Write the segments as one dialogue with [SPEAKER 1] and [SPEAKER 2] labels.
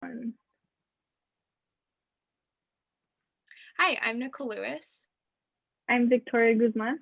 [SPEAKER 1] one.
[SPEAKER 2] Hi, I'm Nicole Lewis.
[SPEAKER 1] I'm Victoria Guzman.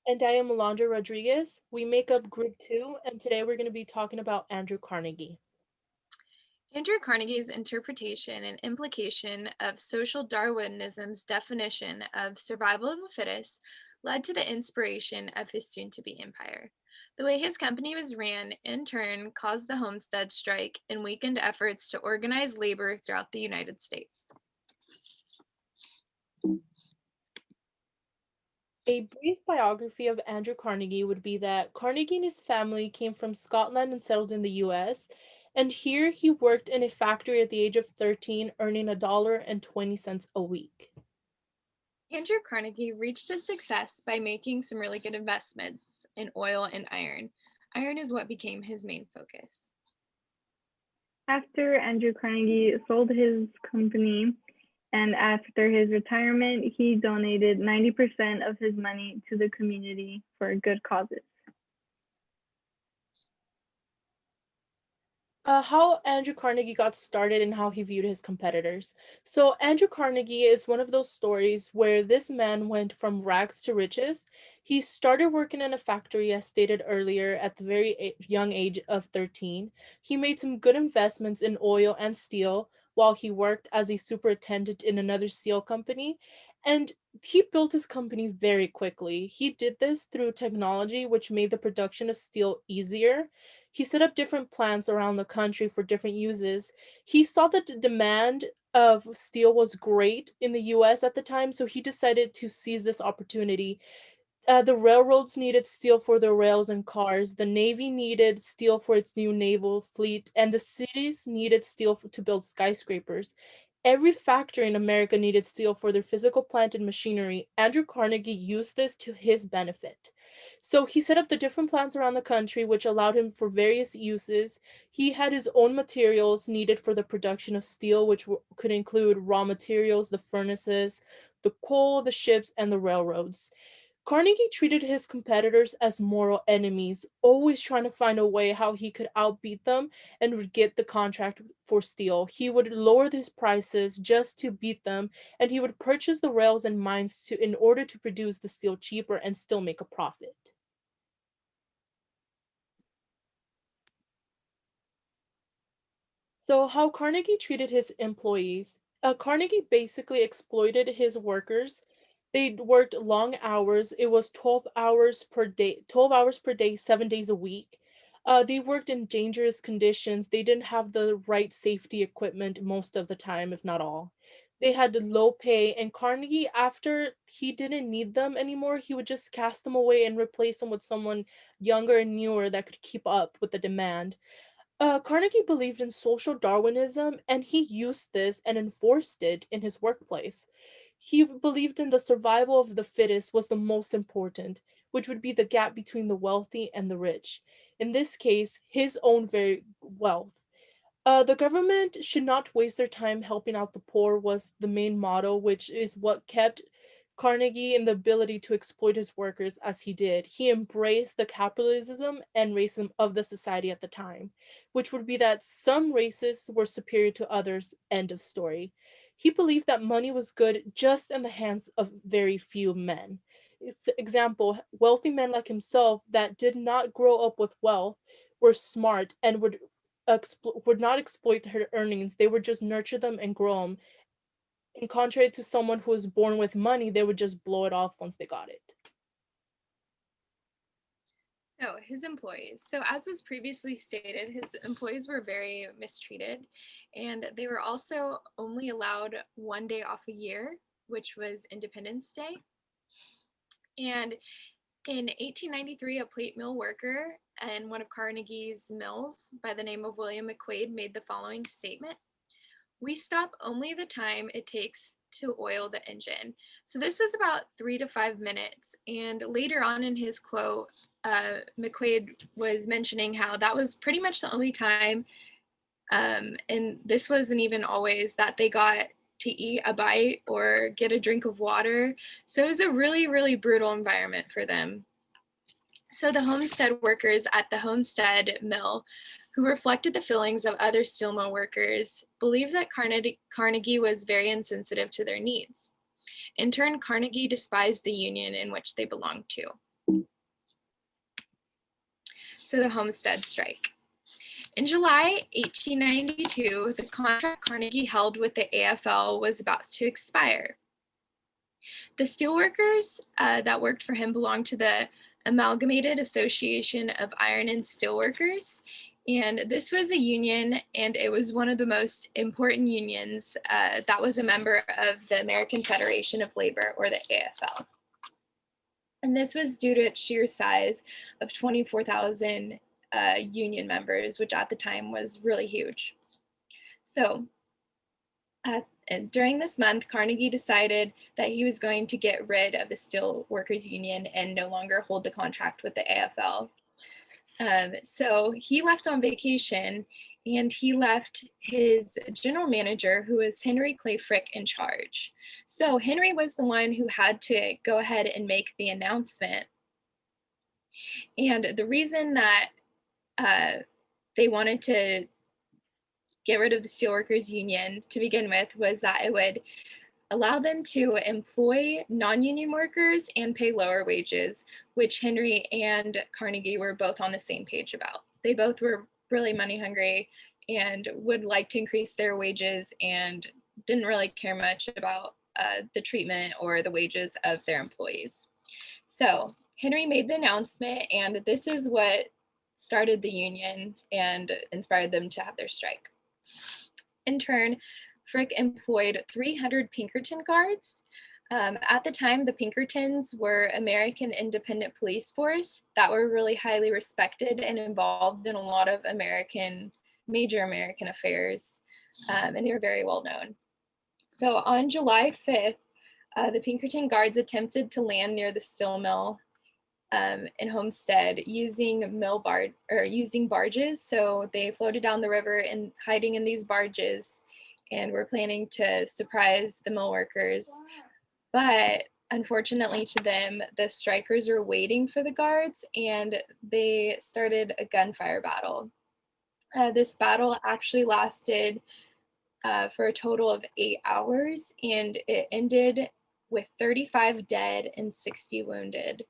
[SPEAKER 3] And I am Alondra Rodriguez. We make up Group 2, and today we're going to be talking about Andrew Carnegie.
[SPEAKER 2] Andrew Carnegie's interpretation and implication of social Darwinism's definition of survival of the fittest led to the inspiration of his soon to be empire. The way his company was ran, in turn, caused the Homestead strike and weakened efforts to organize labor throughout the United States.
[SPEAKER 3] A brief biography of Andrew Carnegie would be that Carnegie and his family came from Scotland and settled in the US, and here he worked in a factory at the age of 13, earning $1.20 a week.
[SPEAKER 2] Andrew Carnegie reached his success by making some really good investments in oil and iron. Iron is what became his main focus.
[SPEAKER 1] After Andrew Carnegie sold his company and after his retirement, he donated 90% of his money to the community for good causes.
[SPEAKER 3] How Andrew Carnegie got started and how he viewed his competitors. So, Andrew Carnegie is one of those stories where this man went from rags to riches. He started working in a factory, as stated earlier, at the very young age of 13. He made some good investments in oil and steel while he worked as a superintendent in another steel company. And he built his company very quickly. He did this through technology, which made the production of steel easier. He set up different plants around the country for different uses. He saw that the demand of steel was great in the US at the time, so he decided to seize this opportunity. The railroads needed steel for their rails and cars, the Navy needed steel for its new naval fleet, and the cities needed steel to build skyscrapers. Every factory in America needed steel for their physical plant and machinery. Andrew Carnegie used this to his benefit. So he set up the different plants around the country, which allowed him for various uses. He had his own materials needed for the production of steel, which could include raw materials, the furnaces, the coal, the ships, and the railroads. Carnegie treated his competitors as moral enemies, always trying to find a way how he could outbeat them and would get the contract for steel. He would lower his prices just to beat them, and he would purchase the rails and mines in order to produce the steel cheaper and still make a profit. So, how Carnegie treated his employees. Carnegie basically exploited his workers. They worked long hours. It was 12 hours per day, 12 hours per day, 7 days a week. They worked in dangerous conditions. They didn't have the right safety equipment most of the time, if not all. They had low pay, and Carnegie, after he didn't need them anymore, he would just cast them away and replace them with someone younger and newer that could keep up with the demand. Carnegie believed in social Darwinism, and he used this and enforced it in his workplace. He believed in the survival of the fittest was the most important, which would be the gap between the wealthy and the rich. In this case, his own very wealth. The government should not waste their time helping out the poor was the main motto, which is what kept Carnegie in the ability to exploit his workers as he did. He embraced the capitalism and racism of the society at the time, which would be that some races were superior to others, end of story. He believed that money was good just in the hands of very few men. Example, wealthy men like himself that did not grow up with wealth were smart and would not exploit her earnings. They would just nurture them and grow them. In contrary to someone who was born with money, they would just blow it off once they got it.
[SPEAKER 2] So, his employees. So, as was previously stated, his employees were very mistreated, and they were also only allowed one day off a year, which was Independence Day. And in 1893, a plate mill worker in one of Carnegie's mills by the name of William McQuaid made the following statement: "We stop only the time it takes to oil the engine." So this was about 3 to 5 minutes. And later on in his quote, McQuaid was mentioning how that was pretty much the only time, and this wasn't even always, that they got to eat a bite or get a drink of water. So it was a really, really brutal environment for them. So the homestead workers at the Homestead Mill, who reflected the feelings of other steel mill workers, believed that Carnegie was very insensitive to their needs. In turn, Carnegie despised the union in which they belonged to. So the Homestead Strike. In July 1892, the contract Carnegie held with the AFL was about to expire. The steelworkers that worked for him belonged to the Amalgamated Association of Iron and Steelworkers, and this was a union, and it was one of the most important unions that was a member of the American Federation of Labor, or the AFL. And this was due to its sheer size of 24,000 union members, which at the time was really huge. So and during this month, Carnegie decided that he was going to get rid of the Steel Workers Union and no longer hold the contract with the AFL. So he left on vacation, and he left his general manager, who was Henry Clay Frick, in charge. So Henry was the one who had to go ahead and make the announcement. And the reason that they wanted to get rid of the Steelworkers Union to begin with was that it would allow them to employ non-union workers and pay lower wages, which Henry and Carnegie were both on the same page about. They both were really money hungry and would like to increase their wages and didn't really care much about the treatment or the wages of their employees. So Henry made the announcement, and this is what started the union and inspired them to have their strike. In turn, Frick employed 300 Pinkerton guards. At the time, the Pinkertons were American independent police force that were really highly respected and involved in a lot of major American affairs, and they were very well known. So on July 5th, the Pinkerton guards attempted to land near the steel mill in Homestead using barges. So they floated down the river and hiding in these barges, and were planning to surprise the mill workers. But unfortunately to them, the strikers were waiting for the guards, and they started a gunfire battle. This battle actually lasted for a total of 8 hours, and it ended with 35 dead and 60 wounded.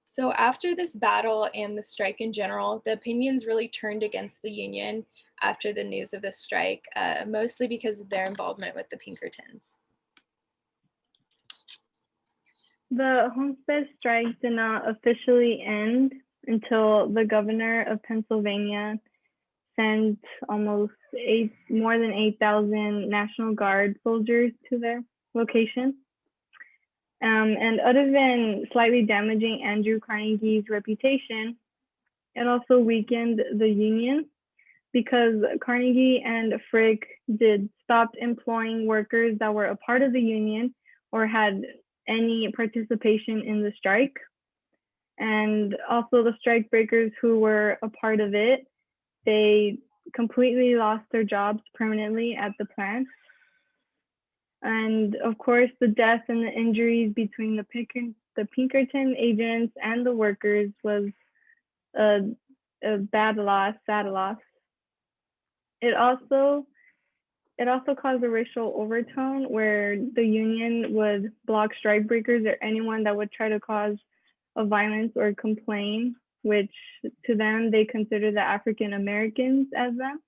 [SPEAKER 2] So after this battle and the strike in general, the opinions really turned against the union after the news of the strike, mostly because of their involvement with the Pinkertons.
[SPEAKER 1] The Homestead strike did not officially end until the governor of Pennsylvania sent more than 8,000 National Guard soldiers to their location. And other than slightly damaging Andrew Carnegie's reputation, it also weakened the union because Carnegie and Frick stopped employing workers that were a part of the union or had any participation in the strike. And also the strike breakers who were a part of it, they completely lost their jobs permanently at the plant. And of course, the deaths and the injuries between the Pinkerton agents and the workers was a bad loss, sad loss. It also caused a racial overtone where the union would block strikebreakers or anyone that would try to cause a violence or complain, which to them, they consider the African Americans as them.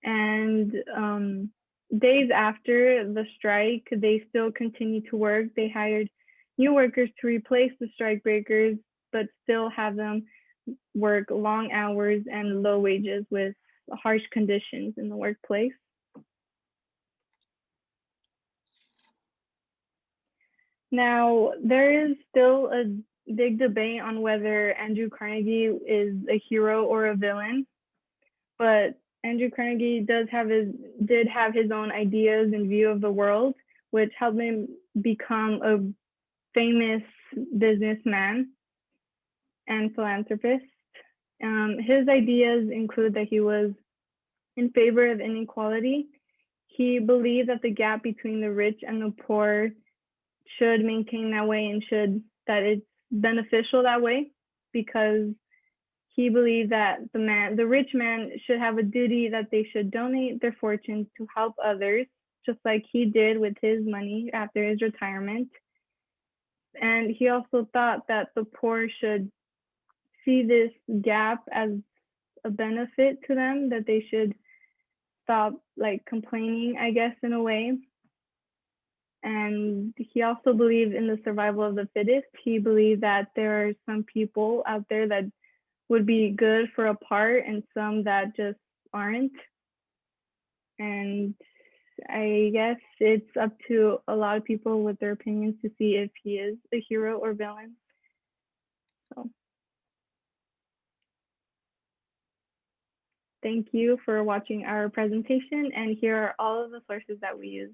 [SPEAKER 1] And days after the strike, they still continued to work. They hired new workers to replace the strikebreakers, but still have them work long hours and low wages with harsh conditions in the workplace. Now, there is still a big debate on whether Andrew Carnegie is a hero or a villain, but Andrew Carnegie did have his own ideas and view of the world, which helped him become a famous businessman and philanthropist. His ideas include that he was in favor of inequality. He believed that the gap between the rich and the poor should maintain that way and that it's beneficial that way. because he believed that the rich man should have a duty that they should donate their fortunes to help others, just like he did with his money after his retirement. And he also thought that the poor should see this gap as a benefit to them, that they should stop like complaining, I guess, in a way. And he also believed in the survival of the fittest. He believed that there are some people out there that would be good for a part and some that just aren't. And I guess it's up to a lot of people with their opinions to see if he is a hero or villain. So thank you for watching our presentation, and here are all of the sources that we use.